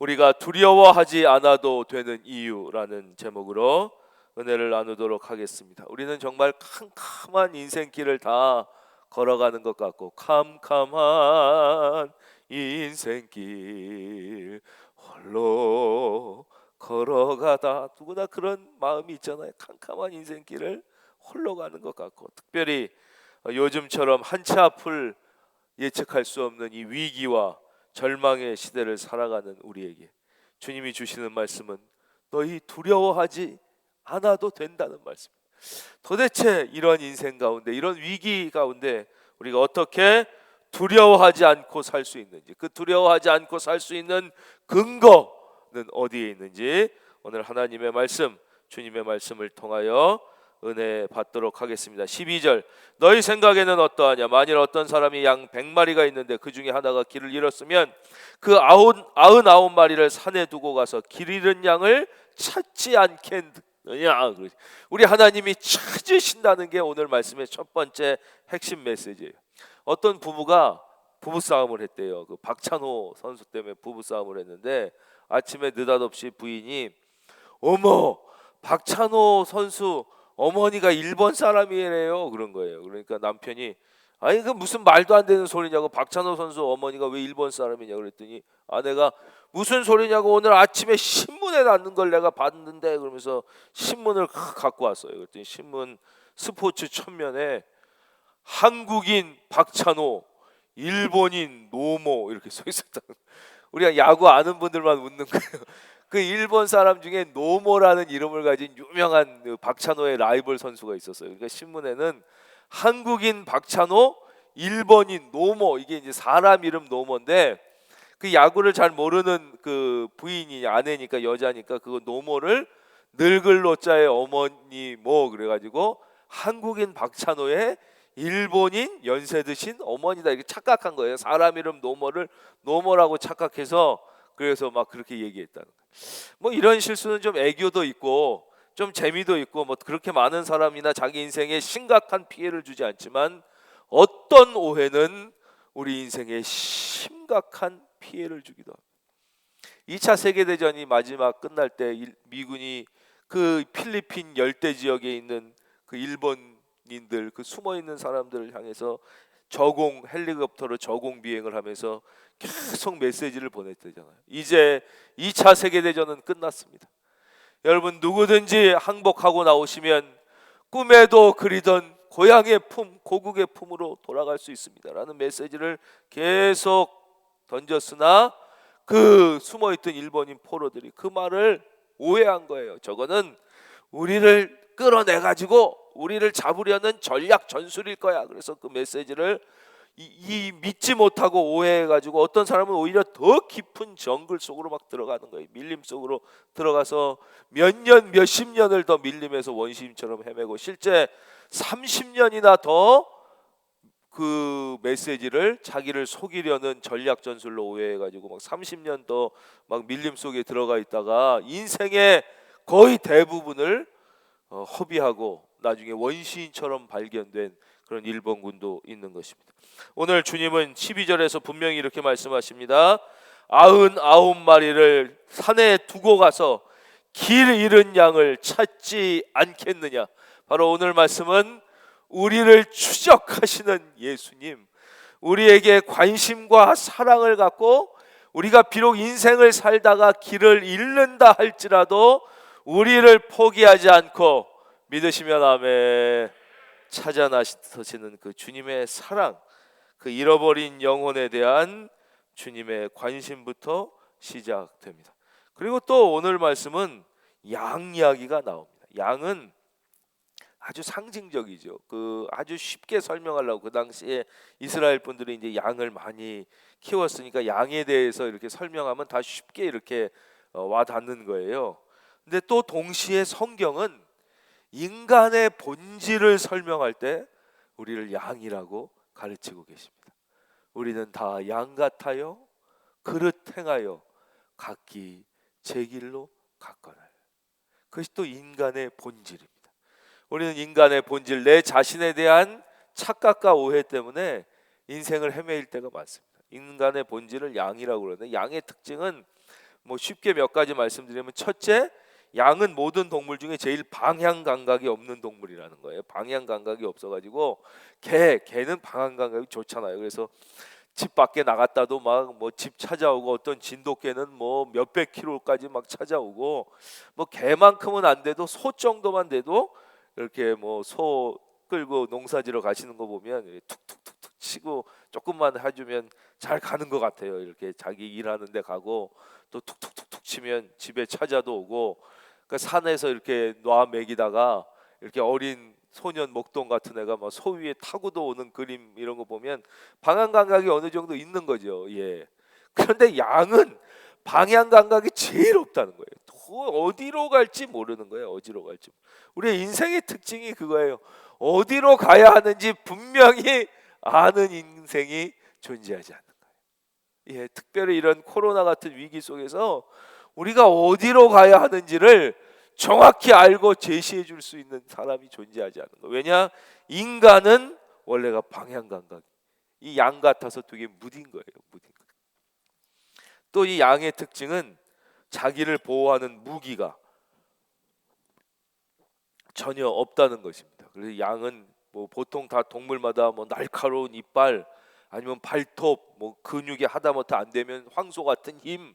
우리가 두려워하지 않아도 되는 이유라는 제목으로 은혜를 나누도록 하겠습니다. 우리는 정말 캄캄한 인생길을 다 걸어가는 것 같고, 캄캄한 인생길 홀로 걸어가다, 누구나 그런 마음이 있잖아요. 캄캄한 인생길을 홀로 가는 것 같고, 특별히 요즘처럼 한치 앞을 예측할 수 없는 이 위기와 절망의 시대를 살아가는 우리에게 주님이 주시는 말씀은 너희 두려워하지 않아도 된다는 말씀입니다. 도대체 이런 인생 가운데, 이런 위기 가운데 우리가 어떻게 두려워하지 않고 살 수 있는지, 그 두려워하지 않고 살 수 있는 근거는 어디에 있는지 오늘 하나님의 말씀, 주님의 말씀을 통하여 은혜 받도록 하겠습니다. 12절, 너희 생각에는 어떠하냐? 만일 어떤 사람이 양 100마리가 있는데 그 중에 하나가 길을 잃었으면 그 99마리를 산에 두고 가서 길 잃은 양을 찾지 않겠느냐? 우리 하나님이 찾으신다는 게 오늘 말씀의 첫 번째 핵심 메시지예요. 어떤 부부가 부부싸움을 했대요. 그 박찬호 선수 때문에 부부싸움을 했는데 아침에 느닷없이 부인이 어머, 박찬호 선수 어머니가 일본 사람이래요, 그런 거예요. 그러니까 남편이 아니 그 무슨 말도 안 되는 소리냐고, 박찬호 선수 어머니가 왜 일본 사람이냐 그랬더니 아내가 무슨 소리냐고, 오늘 아침에 신문에 났는 걸 내가 봤는데, 그러면서 신문을 갖고 왔어요. 그랬더니 신문 스포츠 천면에 한국인 박찬호, 일본인 노모 이렇게 써 있었다. 우리가 야구 아는 분들만 웃는 거예요. 그 일본 사람 중에 노모라는 이름을 가진 유명한 박찬호의 라이벌 선수가 있었어요. 그러니까 신문에는 한국인 박찬호, 일본인 노모, 이게 이제 사람 이름 노모인데, 그 야구를 잘 모르는 그 부인이 아내니까, 여자니까 그 노모를 늙을 노자의 어머니 뭐 그래가지고 한국인 박찬호의 일본인 연세 드신 어머니다 이렇게 착각한 거예요. 사람 이름 노모를 노모라고 착각해서, 그래서 막 그렇게 얘기했다는 거예요. 뭐 이런 실수는 좀 애교도 있고 좀 재미도 있고, 뭐 그렇게 많은 사람이나 자기 인생에 심각한 피해를 주지 않지만 어떤 오해는 우리 인생에 심각한 피해를 주기도 합니다. 2차 세계대전이 마지막 끝날 때 미군이 그 필리핀 열대 지역에 있는 그 일본인들, 그 숨어있는 사람들을 향해서 저공 헬리콥터로 저공 비행을 하면서 계속 메시지를 보냈대잖아요. 이제 2차 세계대전은 끝났습니다. 여러분, 누구든지 항복하고 나오시면 꿈에도 그리던 고향의 품, 고국의 품으로 돌아갈 수 있습니다 라는 메시지를 계속 던졌으나 그 숨어있던 일본인 포로들이 그 말을 오해한 거예요. 저거는 우리를 끌어내가지고 우리를 잡으려는 전략 전술일 거야. 그래서 그 메시지를 믿지 못하고 오해해가지고 어떤 사람은 오히려 더 깊은 정글 속으로 막 들어가는 거예요. 밀림 속으로 들어가서 몇 년, 몇십 년을 더 밀림에서 원시인처럼 헤매고, 실제 30년이나 더 그 메시지를 자기를 속이려는 전략 전술로 오해해가지고 막 30년 더 막 밀림 속에 들어가 있다가 인생의 거의 대부분을 허비하고 나중에 원시인처럼 발견된 그런 일본군도 있는 것입니다. 오늘 주님은 12절에서 분명히 이렇게 말씀하십니다. 99마리를 산에 두고 가서 길 잃은 양을 찾지 않겠느냐. 바로 오늘 말씀은 우리를 추적하시는 예수님, 우리에게 관심과 사랑을 갖고 우리가 비록 인생을 살다가 길을 잃는다 할지라도 우리를 포기하지 않고 믿으시면 아멘 찾아 나서시는 그 주님의 사랑, 그 잃어버린 영혼에 대한 주님의 관심부터 시작됩니다. 그리고 또 오늘 말씀은 양 이야기가 나옵니다. 양은 아주 상징적이죠. 그 아주 쉽게 설명하려고, 그 당시에 이스라엘 분들이 이제 양을 많이 키웠으니까 양에 대해서 이렇게 설명하면 다 쉽게 이렇게 와 닿는 거예요. 근데 또 동시에 성경은 인간의 본질을 설명할 때 우리를 양이라고 가르치고 계십니다. 우리는 다 양 같아요 그릇 행하여 각기 제 길로 갔거늘. 그것이 또 인간의 본질입니다. 우리는 인간의 본질, 내 자신에 대한 착각과 오해 때문에 인생을 헤매일 때가 많습니다. 인간의 본질을 양이라고 그러는데, 양의 특징은 뭐 쉽게 몇 가지 말씀드리면, 첫째, 양은 모든 동물 중에 제일 방향 감각이 없는 동물이라는 거예요. 방향 감각이 없어가지고 개는 방향 감각이 좋잖아요. 그래서 집 밖에 나갔다도 막 뭐 집 찾아오고, 어떤 진돗개는 뭐 몇백 킬로까지 막 찾아오고, 뭐 개만큼은 안 돼도 소 정도만 돼도 이렇게 뭐 소 끌고 농사지러 가시는 거 보면 툭툭툭툭 치고 조금만 해주면 잘 가는 것 같아요. 이렇게 자기 일하는 데 가고, 또 툭툭툭툭 치면 집에 찾아도 오고. 그러니까 산에서 이렇게 놔 먹이다가 이렇게 어린 소년 목동 같은 애가 막 소 위에 타고도 오는 그림, 이런 거 보면 방향 감각이 어느 정도 있는 거죠. 예. 그런데 양은 방향 감각이 제일 없다는 거예요. 어디로 갈지 모르는 거예요. 어디로 갈지. 우리의 인생의 특징이 그거예요. 어디로 가야 하는지 분명히 아는 인생이 존재하지 않는 거예요. 예, 특별히 이런 코로나 같은 위기 속에서 우리가 어디로 가야 하는지를 정확히 알고 제시해 줄 수 있는 사람이 존재하지 않는 거예요. 왜냐? 인간은 원래가 방향 감각, 이 양 같아서 되게 무딘 거예요. 무딘 거. 또 이 양의 특징은 자기를 보호하는 무기가 전혀 없다는 것입니다. 그래서 양은 뭐 보통 다 동물마다 뭐 날카로운 이빨, 아니면 발톱, 뭐 근육이 하다못해 안 되면 황소 같은 힘,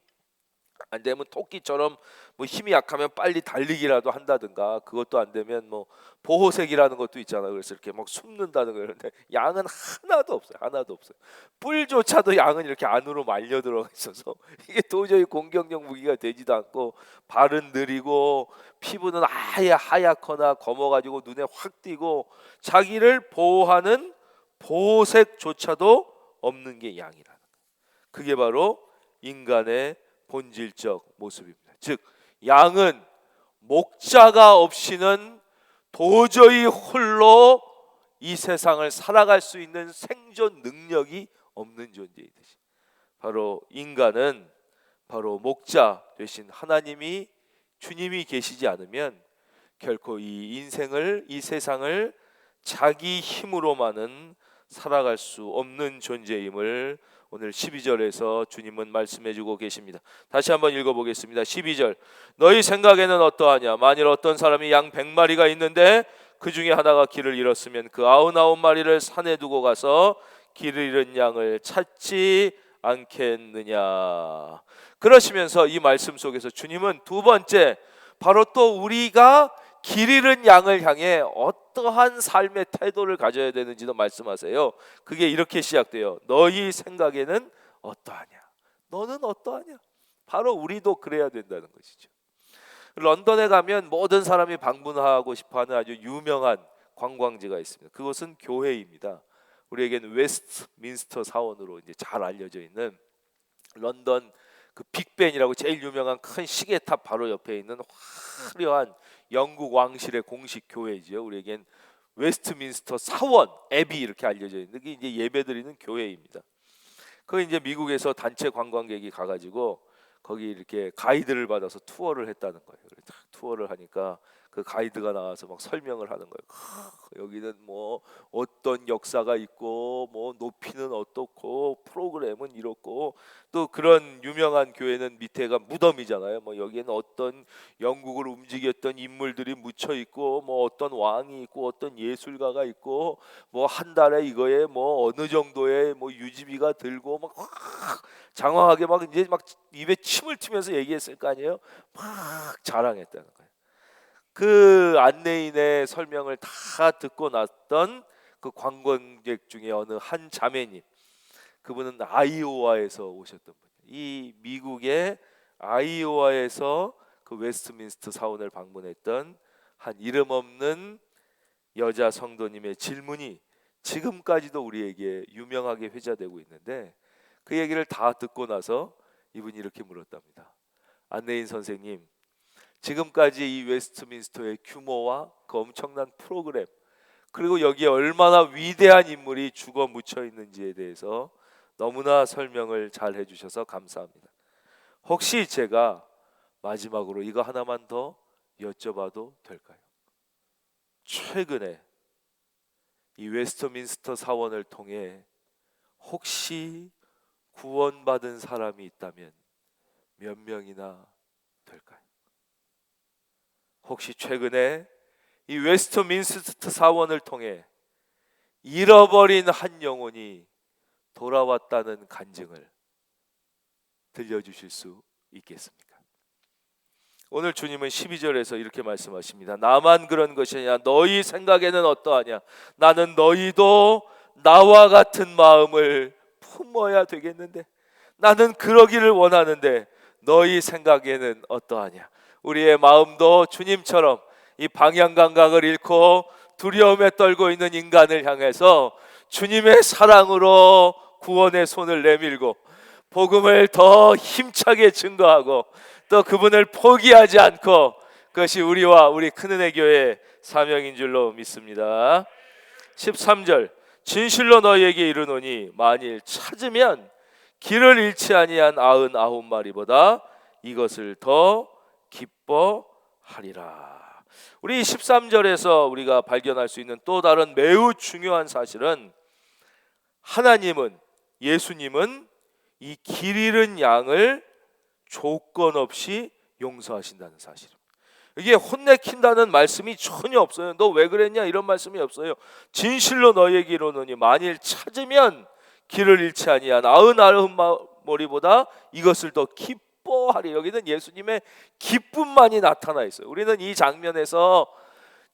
안 되면 토끼처럼 뭐 힘이 약하면 빨리 달리기라도 한다든가, 그것도 안 되면 뭐 보호색이라는 것도 있잖아요. 그래서 이렇게 막 숨는다는 거. 그런데 양은 하나도 없어요. 하나도 없어요. 뿔조차도 양은 이렇게 안으로 말려 들어가 있어서 이게 도저히 공격력 무기가 되지도 않고, 발은 느리고 피부는 아예 하얗거나 검어가지고 눈에 확 띄고, 자기를 보호하는 보호색조차도 없는 게 양이라는 거예요. 그게 바로 인간의 본질적 모습입니다. 즉, 양은 목자가 없이는 도저히 홀로 이 세상을 살아갈 수 있는 생존 능력이 없는 존재이듯이, 바로 인간은 바로 목자 되신 하나님이, 주님이 계시지 않으면 결코 이 인생을, 이 세상을 자기 힘으로만은 살아갈 수 없는 존재임을 오늘 12절에서 주님은 말씀해 주고 계십니다. 다시 한번 읽어보겠습니다. 12절, 너희 생각에는 어떠하냐? 만일 어떤 사람이 양 100마리가 있는데 그 중에 하나가 길을 잃었으면 그 99마리를 산에 두고 가서 길을 잃은 양을 찾지 않겠느냐. 그러시면서 이 말씀 속에서 주님은 두 번째, 바로 또 우리가 길 잃은 양을 향해 어떠한 삶의 태도를 가져야 되는지도 말씀하세요. 그게 이렇게 시작돼요. 너희 생각에는 어떠하냐? 너는 어떠하냐? 바로 우리도 그래야 된다는 것이죠. 런던에 가면 모든 사람이 방문하고 싶어하는 아주 유명한 관광지가 있습니다. 그것은 교회입니다. 우리에게는 웨스트민스터 사원으로 이제 잘 알려져 있는 런던 그 빅벤이라고 제일 유명한 큰 시계탑 바로 옆에 있는 화려한 영국 왕실의 공식 교회지요. 우리에겐 웨스트민스터 사원 앱이 이렇게 알려져 있는 게 이제 예배드리는 교회입니다. 그 이제 미국에서 단체 관광객이 가가지고 거기 이렇게 가이드를 받아서 투어를 했다는 거예요. 투어를 하니까 그 가이드가 나와서 막 설명을 하는 거예요. 여기는 뭐 어떤 역사가 있고, 뭐 높이는 어떻고, 프로그램은 이렇고, 또 그런 유명한 교회는 밑에가 무덤이잖아요. 뭐 여기에는 어떤 영국을 움직였던 인물들이 묻혀 있고, 뭐 어떤 왕이 있고, 어떤 예술가가 있고, 뭐 한 달에 이거에 뭐 어느 정도의 뭐 유지비가 들고, 막 장황하게 막 이제 막 입에 침을 튀면서 얘기했을 거 아니에요. 막 자랑했다는 거예요. 그 안내인의 설명을 다 듣고 났던 그 관광객 중에 어느 한 자매님, 그분은 아이오와에서 오셨던 분이에요. 이 미국의 아이오와에서 그 웨스트민스터 사원을 방문했던 한 이름 없는 여자 성도님의 질문이 지금까지도 우리에게 유명하게 회자되고 있는데, 그 얘기를 다 듣고 나서 이분이 이렇게 물었답니다. 안내인 선생님, 지금까지 이 웨스트민스터의 규모와 그 엄청난 프로그램, 그리고 여기에 얼마나 위대한 인물이 죽어 묻혀 있는지에 대해서 너무나 설명을 잘 해주셔서 감사합니다. 혹시 제가 마지막으로 이거 하나만 더 여쭤봐도 될까요? 최근에 이 웨스트민스터 사원을 통해 혹시 구원받은 사람이 있다면 몇 명이나 될까요? 혹시 최근에 이 웨스트민스터 사원을 통해 잃어버린 한 영혼이 돌아왔다는 간증을 들려주실 수 있겠습니까? 오늘 주님은 12절에서 이렇게 말씀하십니다. 나만 그런 것이 아니라 너희 생각에는 어떠하냐? 나는 너희도 나와 같은 마음을 품어야 되겠는데, 나는 그러기를 원하는데 너희 생각에는 어떠하냐? 우리의 마음도 주님처럼 이 방향 감각을 잃고 두려움에 떨고 있는 인간을 향해서 주님의 사랑으로 구원의 손을 내밀고 복음을 더 힘차게 증거하고 또 그분을 포기하지 않고, 그것이 우리와 우리 큰은혜 교회의 사명인 줄로 믿습니다. 13절, 진실로 너희에게 이르노니 만일 찾으면 길을 잃지 아니한 99마리보다 이것을 더 기뻐하리라. 우리 13절에서 우리가 발견할 수 있는 또 다른 매우 중요한 사실은, 하나님은, 예수님은 이 길 잃은 양을 조건 없이 용서하신다는 사실입니다. 이게 혼내킨다는 말씀이 전혀 없어요. 너 왜 그랬냐 이런 말씀이 없어요. 진실로 너희에게 이르노니 만일 찾으면 길을 잃지 아니한 99마리보다 이것을 더 기뻐하리. 여기는 예수님의 기쁨만이 나타나 있어요. 우리는 이 장면에서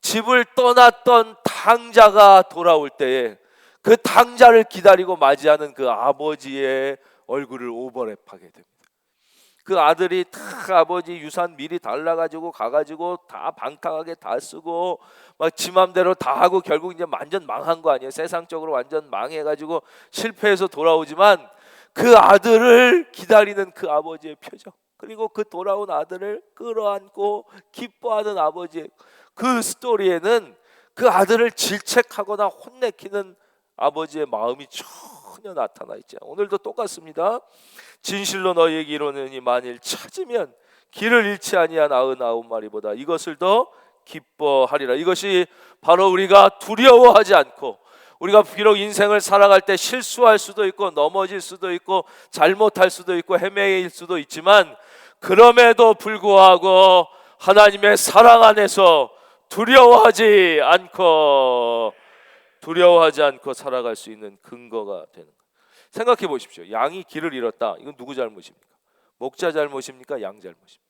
집을 떠났던 탕자가 돌아올 때에 그 탕자를 기다리고 맞이하는 그 아버지의 얼굴을 오버랩하게 됩니다. 그 아들이 다 아버지 유산 미리 달라가지고 가가지고 다 방탕하게 다 쓰고 막 지 맘대로 다 하고 결국 이제 완전 망한 거 아니에요. 세상적으로 완전 망해가지고 실패해서 돌아오지만 그 아들을 기다리는 그 아버지의 표정, 그리고 그 돌아온 아들을 끌어안고 기뻐하는 아버지의 그 스토리에는 그 아들을 질책하거나 혼내키는 아버지의 마음이 전혀 나타나 있지 않아요. 오늘도 똑같습니다. 진실로 너희에게 이르노니 만일 찾으면 길을 잃지 아니한 99마리보다 이것을 더 기뻐하리라. 이것이 바로 우리가 두려워하지 않고, 우리가 비록 인생을 살아갈 때 실수할 수도 있고 넘어질 수도 있고 잘못할 수도 있고 헤매일 수도 있지만, 그럼에도 불구하고 하나님의 사랑 안에서 두려워하지 않고 살아갈 수 있는 근거가 되는 거예요. 생각해 보십시오. 양이 길을 잃었다. 이건 누구 잘못입니까? 목자 잘못입니까? 양 잘못입니까?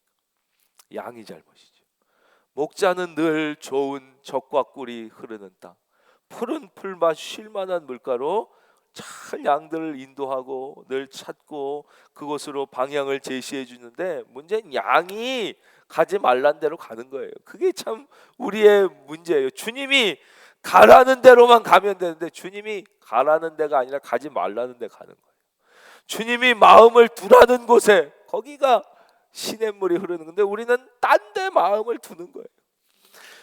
양이 잘못이죠. 목자는 늘 좋은 적과 꿀이 흐르는 땅, 푸른 풀맛 쉴만한 물가로 잘 양들을 인도하고 늘 찾고 그곳으로 방향을 제시해 주는데, 문제는 양이 가지 말란 대로 가는 거예요. 그게 참 우리의 문제예요. 주님이 가라는 대로만 가면 되는데 주님이 가라는 데가 아니라 가지 말라는 데 가는 거예요. 주님이 마음을 두라는 곳에 거기가 시냇물이 흐르는 건데 우리는 딴 데 마음을 두는 거예요.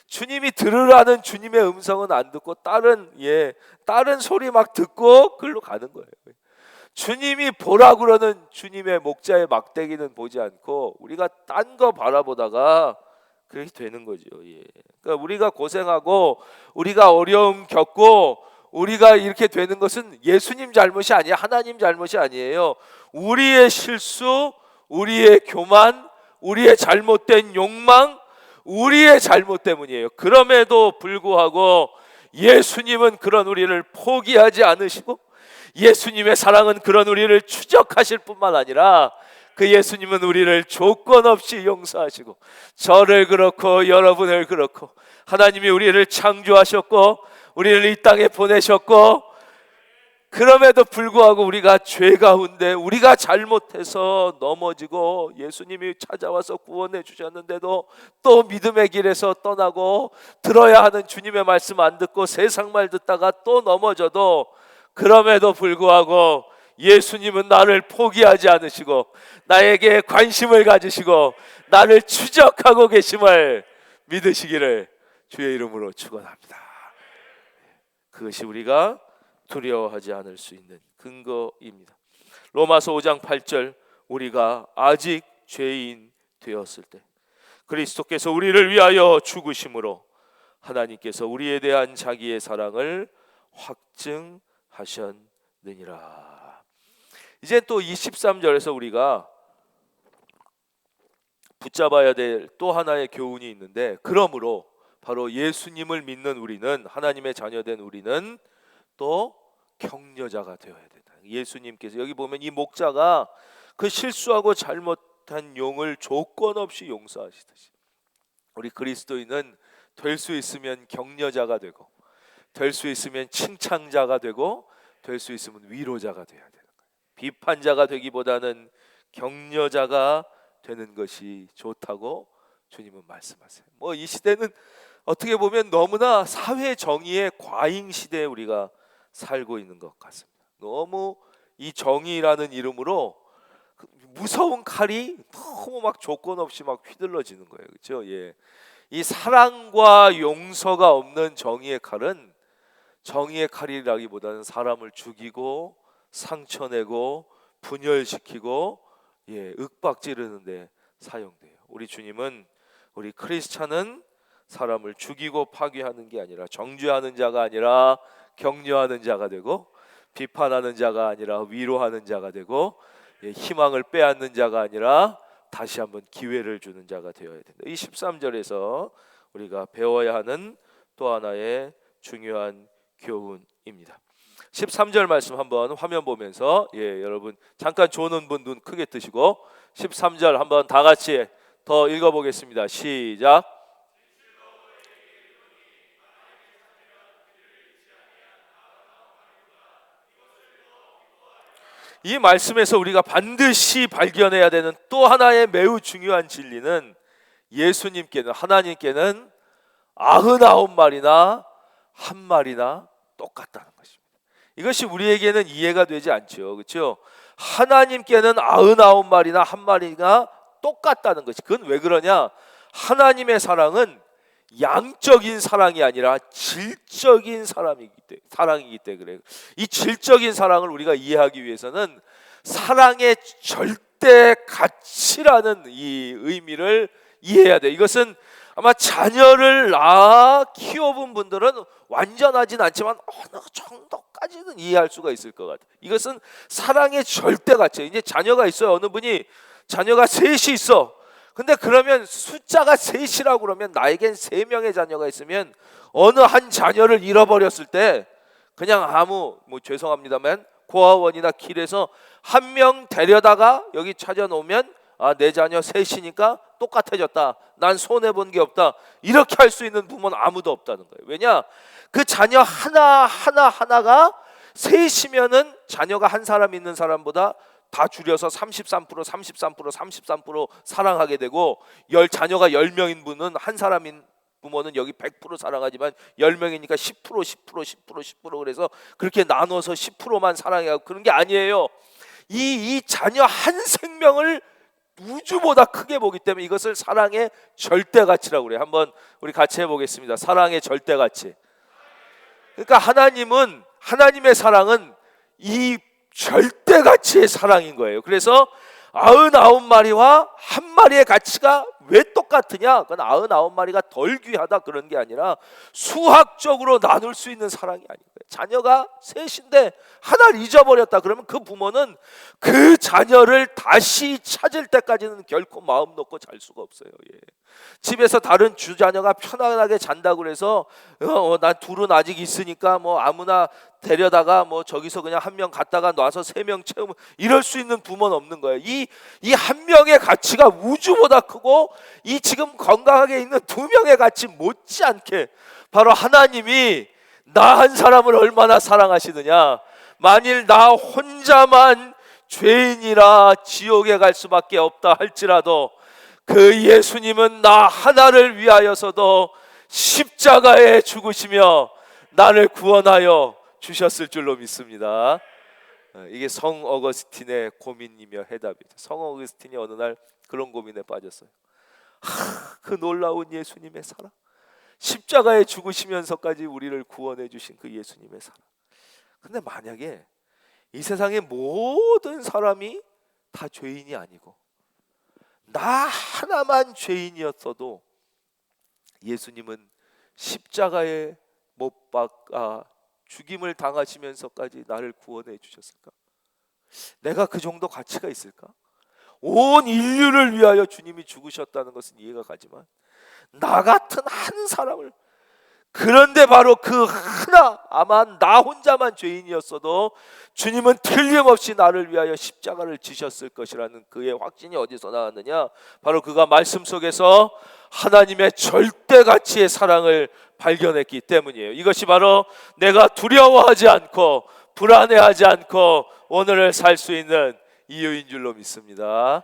주님이 들으라는 주님의 음성은 안 듣고 다른 소리 막 듣고 글로 가는 거예요. 주님이 보라 그러는 주님의 목자의 막대기는 보지 않고 우리가 딴 거 바라보다가 그렇게 되는 거죠. 그러니까 우리가 고생하고 우리가 어려움 겪고 우리가 이렇게 되는 것은 예수님 잘못이 아니에요. 하나님 잘못이 아니에요. 우리의 실수, 우리의 교만, 우리의 잘못된 욕망, 우리의 잘못 때문이에요. 그럼에도 불구하고 예수님은 그런 우리를 포기하지 않으시고, 예수님의 사랑은 그런 우리를 추적하실 뿐만 아니라 그 예수님은 우리를 조건 없이 용서하시고, 저를 그렇고 여러분을 그렇고 하나님이 우리를 창조하셨고 우리를 이 땅에 보내셨고, 그럼에도 불구하고 우리가 죄 가운데 우리가 잘못해서 넘어지고 예수님이 찾아와서 구원해 주셨는데도 또 믿음의 길에서 떠나고 들어야 하는 주님의 말씀 안 듣고 세상 말 듣다가 또 넘어져도, 그럼에도 불구하고 예수님은 나를 포기하지 않으시고 나에게 관심을 가지시고 나를 추적하고 계심을 믿으시기를 주의 이름으로 축원합니다. 그것이 우리가 두려워하지 않을 수 있는 근거입니다. 로마서 5장 8절, 우리가 아직 죄인 되었을 때 그리스도께서 우리를 위하여 죽으심으로 하나님께서 우리에 대한 자기의 사랑을 확증하셨느니라. 이제 또 이 13절에서 우리가 붙잡아야 될 또 하나의 교훈이 있는데, 그러므로 바로 예수님을 믿는 우리는, 하나님의 자녀된 우리는 또 격려자가 되어야 된다. 예수님께서 여기 보면 이 목자가 그 실수하고 잘못한 용을 조건 없이 용서하시듯이, 우리 그리스도인은 될 수 있으면 격려자가 되고, 될 수 있으면 칭찬자가 되고, 될 수 있으면 위로자가 되어야 되는 거예요. 비판자가 되기보다는 격려자가 되는 것이 좋다고 주님은 말씀하세요. 뭐 이 시대는 어떻게 보면 너무나 사회 정의의 과잉 시대에 우리가 살고 있는 것 같습니다. 너무 이 정의라는 이름으로 무서운 칼이 너무 막 조건 없이 막 휘둘러지는 거예요. 그렇죠? 예. 이 사랑과 용서가 없는 정의의 칼은 정의의 칼이라기보다는 사람을 죽이고 상처내고 분열시키고 윽박지르는데 사용돼요. 우리 주님은, 우리 크리스찬은 사람을 죽이고 파괴하는 게 아니라, 정죄하는 자가 아니라 격려하는 자가 되고, 비판하는 자가 아니라 위로하는 자가 되고, 희망을 빼앗는 자가 아니라 다시 한번 기회를 주는 자가 되어야 된다. 이 13절에서 우리가 배워야 하는 또 하나의 중요한 교훈입니다. 13절 말씀 한번 화면 보면서, 여러분 잠깐 조는 분 눈 크게 뜨시고 13절 한번 다 같이 더 읽어보겠습니다. 시작. 이 말씀에서 우리가 반드시 발견해야 되는 또 하나의 매우 중요한 진리는, 예수님께는, 하나님께는 99마리나 한 마리나 똑같다는 것입니다. 이것이 우리에게는 이해가 되지 않죠. 그렇죠? 하나님께는 99마리나 한 마리가 똑같다는 것이, 그건 왜 그러냐? 하나님의 사랑은 양적인 사랑이 아니라 질적인 사랑이기 때문에 그래요. 이 질적인 사랑을 우리가 이해하기 위해서는 사랑의 절대 가치라는 이 의미를 이해해야 돼요. 이것은 아마 자녀를 낳아 키워본 분들은 완전하진 않지만 어느 정도까지는 이해할 수가 있을 것 같아요. 이것은 사랑의 절대 가치. 이제 자녀가 있어요. 어느 분이 자녀가 셋이 있어. 근데 그러면 숫자가 셋이라고 그러면, 나에겐 3명의 자녀가 있으면 어느 한 자녀를 잃어버렸을 때 그냥 죄송합니다만 고아원이나 길에서 한 명 데려다가 여기 찾아놓으면, 내 자녀 셋이니까 똑같아졌다, 난 손해본 게 없다, 이렇게 할 수 있는 부모는 아무도 없다는 거예요. 왜냐? 그 자녀 하나가 셋이면은 자녀가 한 사람 있는 사람보다 다 줄여서 33% 사랑하게 되고, 자녀가 10명인 분은, 한 사람인 부모는 여기 100% 사랑하지만 10명이니까 10% 그래서 그렇게 나눠서 10%만 사랑하고, 그런 게 아니에요. 이 자녀 한 생명을 우주보다 크게 보기 때문에 이것을 사랑의 절대 가치라고 그래요. 한번 우리 같이 해보겠습니다. 사랑의 절대 가치. 그러니까 하나님의 사랑은 이 절대 가치의 사랑인 거예요. 그래서 99마리와 한 마리의 가치가 왜 똑같으냐? 그건 99마리가 덜 귀하다 그런 게 아니라 수학적으로 나눌 수 있는 사랑이 아닌 거예요. 자녀가 셋인데 하나를 잊어버렸다 그러면 그 부모는 그 자녀를 다시 찾을 때까지는 결코 마음 놓고 잘 수가 없어요. 집에서 다른 주자녀가 편안하게 잔다고 그래서 난 둘은 아직 있으니까 아무나 데려다가 저기서 그냥 한 명 갔다가 놔서 3명 채우면, 이럴 수 있는 부모는 없는 거예요. 이 한 명의 가치가 우주보다 크고, 이 지금 건강하게 있는 2명의 가치 못지않게 바로 하나님이 나 한 사람을 얼마나 사랑하시느냐. 만일 나 혼자만 죄인이라 지옥에 갈 수밖에 없다 할지라도 그 예수님은 나 하나를 위하여서도 십자가에 죽으시며 나를 구원하여 주셨을 줄로 믿습니다. 이게 성 어거스틴의 고민이며 해답이죠. 성 어거스틴이 어느 날 그런 고민에 빠졌어요. 그 놀라운 예수님의 사랑, 십자가에 죽으시면서까지 우리를 구원해 주신 그 예수님의 사랑. 근데 만약에 이 세상의 모든 사람이 다 죄인이 아니고 나 하나만 죄인이었어도 예수님은 십자가에 못 박아 죽임을 당하시면서까지 나를 구원해 주셨을까? 내가 그 정도 가치가 있을까? 온 인류를 위하여 주님이 죽으셨다는 것은 이해가 가지만 나 같은 한 사람을, 그런데 바로 그 하나, 아마 나 혼자만 죄인이었어도 주님은 틀림없이 나를 위하여 십자가를 지셨을 것이라는 그의 확신이 어디서 나왔느냐? 바로 그가 말씀 속에서 하나님의 절대 가치의 사랑을 발견했기 때문이에요. 이것이 바로 내가 두려워하지 않고 불안해하지 않고 오늘을 살 수 있는 이유인 줄로 믿습니다.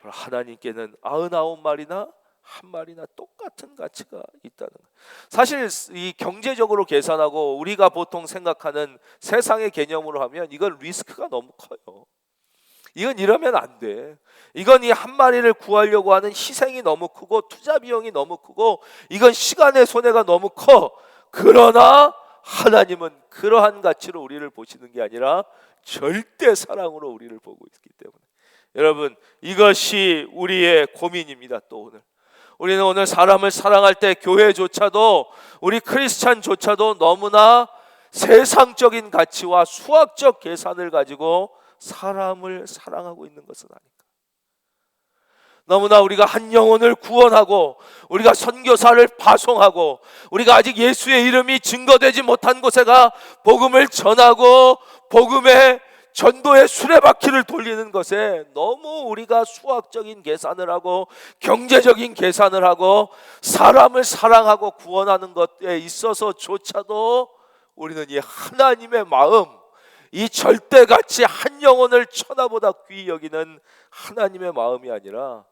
하나님께는 99마리나 한 마리나 똑같은 가치가 있다는 거예요. 사실 이 경제적으로 계산하고 우리가 보통 생각하는 세상의 개념으로 하면 이건 리스크가 너무 커요. 이건 이러면 안 돼. 이건 이 한 마리를 구하려고 하는 희생이 너무 크고 투자 비용이 너무 크고 이건 시간의 손해가 너무 커. 그러나 하나님은 그러한 가치로 우리를 보시는 게 아니라 절대 사랑으로 우리를 보고 있기 때문에, 여러분, 이것이 우리의 고민입니다. 또 우리는 오늘 사람을 사랑할 때 교회조차도, 우리 크리스찬조차도 너무나 세상적인 가치와 수학적 계산을 가지고 사람을 사랑하고 있는 것은 아닌가. 너무나 우리가 한 영혼을 구원하고 우리가 선교사를 파송하고 우리가 아직 예수의 이름이 증거되지 못한 곳에가 복음을 전하고 복음의 전도의 수레바퀴를 돌리는 것에 너무 우리가 수학적인 계산을 하고 경제적인 계산을 하고 사람을 사랑하고 구원하는 것에 있어서조차도 우리는 이 하나님의 마음, 이 절대가치 한 영혼을 천하보다 귀히 여기는 하나님의 마음이 아니라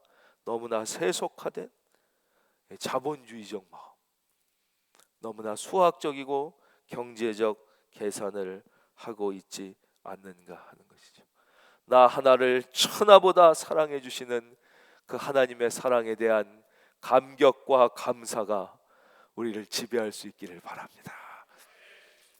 너무나 세속화된 자본주의적 마음, 너무나 수학적이고 경제적 계산을 하고 있지 않는가 하는 것이죠. 나 하나를 천하보다 사랑해 주시는 그 하나님의 사랑에 대한 감격과 감사가 우리를 지배할 수 있기를 바랍니다.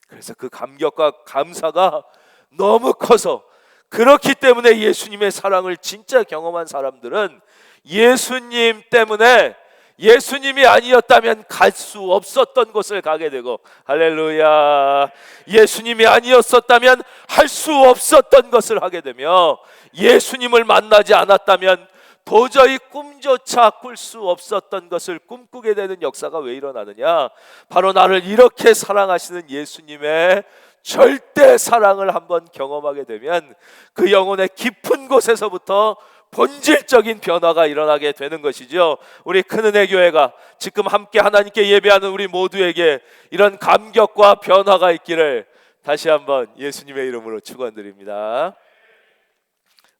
그래서 그 감격과 감사가 너무 커서, 그렇기 때문에 예수님의 사랑을 진짜 경험한 사람들은 예수님 때문에, 예수님이 아니었다면 갈 수 없었던 곳을 가게 되고, 할렐루야, 예수님이 아니었었다면 할 수 없었던 것을 하게 되며, 예수님을 만나지 않았다면 도저히 꿈조차 꿀 수 없었던 것을 꿈꾸게 되는 역사가 왜 일어나느냐? 바로 나를 이렇게 사랑하시는 예수님의 절대 사랑을 한번 경험하게 되면 그 영혼의 깊은 곳에서부터 본질적인 변화가 일어나게 되는 것이죠. 우리 큰은혜 교회가 지금 함께 하나님께 예배하는 우리 모두에게 이런 감격과 변화가 있기를 다시 한번 예수님의 이름으로 축원드립니다.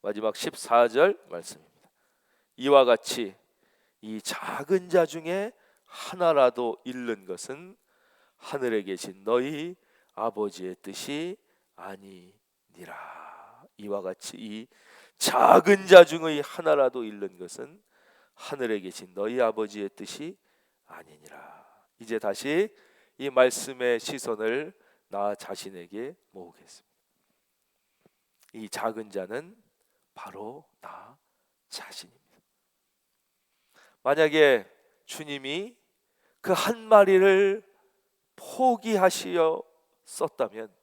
마지막 14절 말씀입니다. 이와 같이 이 작은 자 중에 하나라도 잃는 것은 하늘에 계신 너희 아버지의 뜻이 아니니라. 이와 같이 이 작은 자 중의 하나라도 잃는 것은 하늘에 계신 너희 아버지의 뜻이 아니니라. 이제 다시 이 말씀의 시선을 나 자신에게 모으겠습니다. 이 작은 자는 바로 나 자신입니다. 만약에 주님이 그 한 마리를 포기하셨다면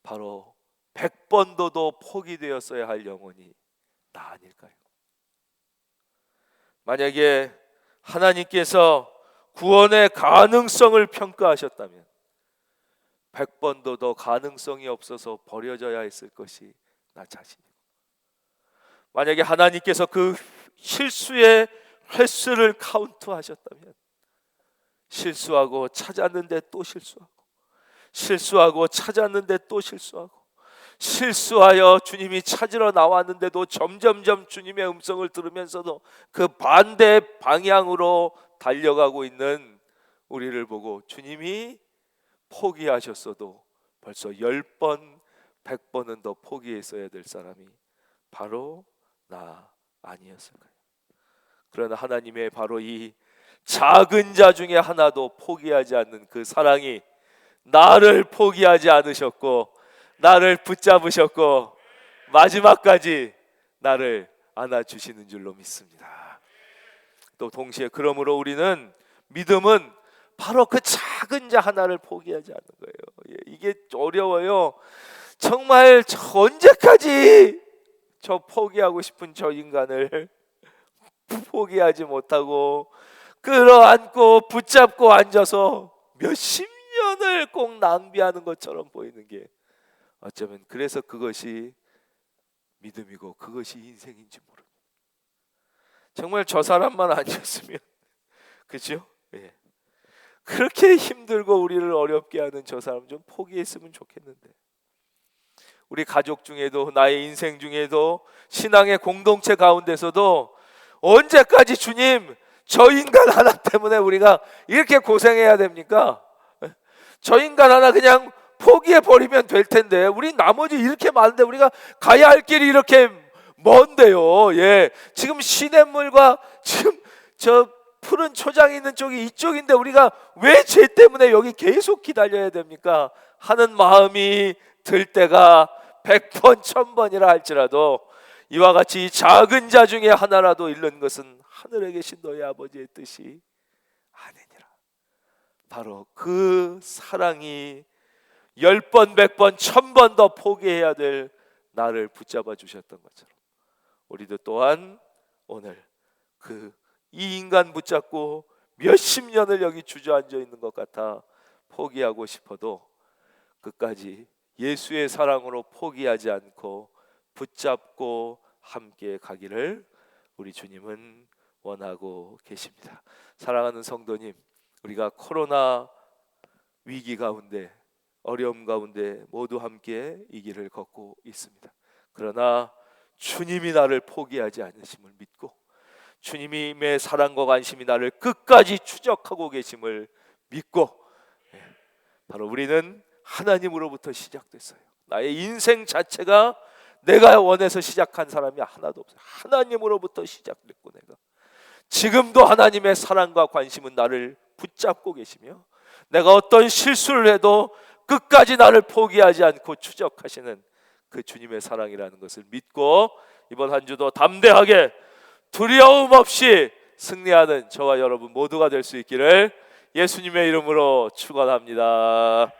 바로 100번도도 포기되었어야 할 영혼이 나 아닐까요? 만약에 하나님께서 구원의 가능성을 평가하셨다면 100번도 가능성이 없어서 버려져야 했을 것이 나 자신이고, 만약에 하나님께서 그 실수의 횟수를 카운트하셨다면 실수하고 찾았는데 또 실수하고, 실수하고 찾았는데 또 실수하고, 실수하여 주님이 찾으러 나왔는데도 점점점 주님의 음성을 들으면서도 그 반대 방향으로 달려가고 있는 우리를 보고 주님이 포기하셨어도 벌써 10번, 100번은 더 포기했어야 될 사람이 바로 나 아니었을까요? 그러나 하나님의 바로 이 작은 자 중에 하나도 포기하지 않는 그 사랑이 나를 포기하지 않으셨고 나를 붙잡으셨고 마지막까지 나를 안아주시는 줄로 믿습니다. 또 동시에 그러므로 우리는, 믿음은 바로 그 작은 자 하나를 포기하지 않는 거예요. 이게 어려워요. 정말 언제까지 저 포기하고 싶은 저 인간을 포기하지 못하고 끌어안고 붙잡고 앉아서 몇십 년을 꼭 낭비하는 것처럼 보이는 게 어쩌면 그래서 그것이 믿음이고 그것이 인생인지 모릅니다. 정말 저 사람만 아니었으면 그죠? 예. 그렇게 힘들고 우리를 어렵게 하는 저 사람 좀 포기했으면 좋겠는데, 우리 가족 중에도 나의 인생 중에도 신앙의 공동체 가운데서도 언제까지 주님 저 인간 하나 때문에 우리가 이렇게 고생해야 됩니까? 저 인간 하나 그냥 포기해 버리면 될 텐데 우리 나머지 이렇게 많은데 우리가 가야 할 길이 이렇게 먼데요. 예, 지금 시냇물과 지금 저 푸른 초장이 있는 쪽이 이쪽인데 우리가 왜 죄 때문에 여기 계속 기다려야 됩니까? 하는 마음이 들 때가 100번 1000번이라 할지라도 이와 같이 작은 자 중에 하나라도 잃는 것은 하늘에 계신 너희 아버지의 뜻이 아니니라. 바로 그 사랑이 10번 100번 1000번 더 포기해야 될 나를 붙잡아 주셨던 것처럼 우리도 또한 오늘 이 인간 붙잡고 몇십 년을 여기 주저앉아 있는 것 같아 포기하고 싶어도 끝까지 예수의 사랑으로 포기하지 않고 붙잡고 함께 가기를 우리 주님은 원하고 계십니다. 사랑하는 성도님, 우리가 코로나 위기 가운데 어려움 가운데 모두 함께 이 길을 걷고 있습니다. 그러나 주님이 나를 포기하지 않으심을 믿고 주님의 사랑과 관심이 나를 끝까지 추적하고 계심을 믿고, 바로 우리는 하나님으로부터 시작됐어요. 나의 인생 자체가 내가 원해서 시작한 사람이 하나도 없어요. 하나님으로부터 시작됐고 내가 지금도 하나님의 사랑과 관심은 나를 붙잡고 계시며 내가 어떤 실수를 해도 끝까지 나를 포기하지 않고 추적하시는 그 주님의 사랑이라는 것을 믿고 이번 한 주도 담대하게 두려움 없이 승리하는 저와 여러분 모두가 될 수 있기를 예수님의 이름으로 축원합니다.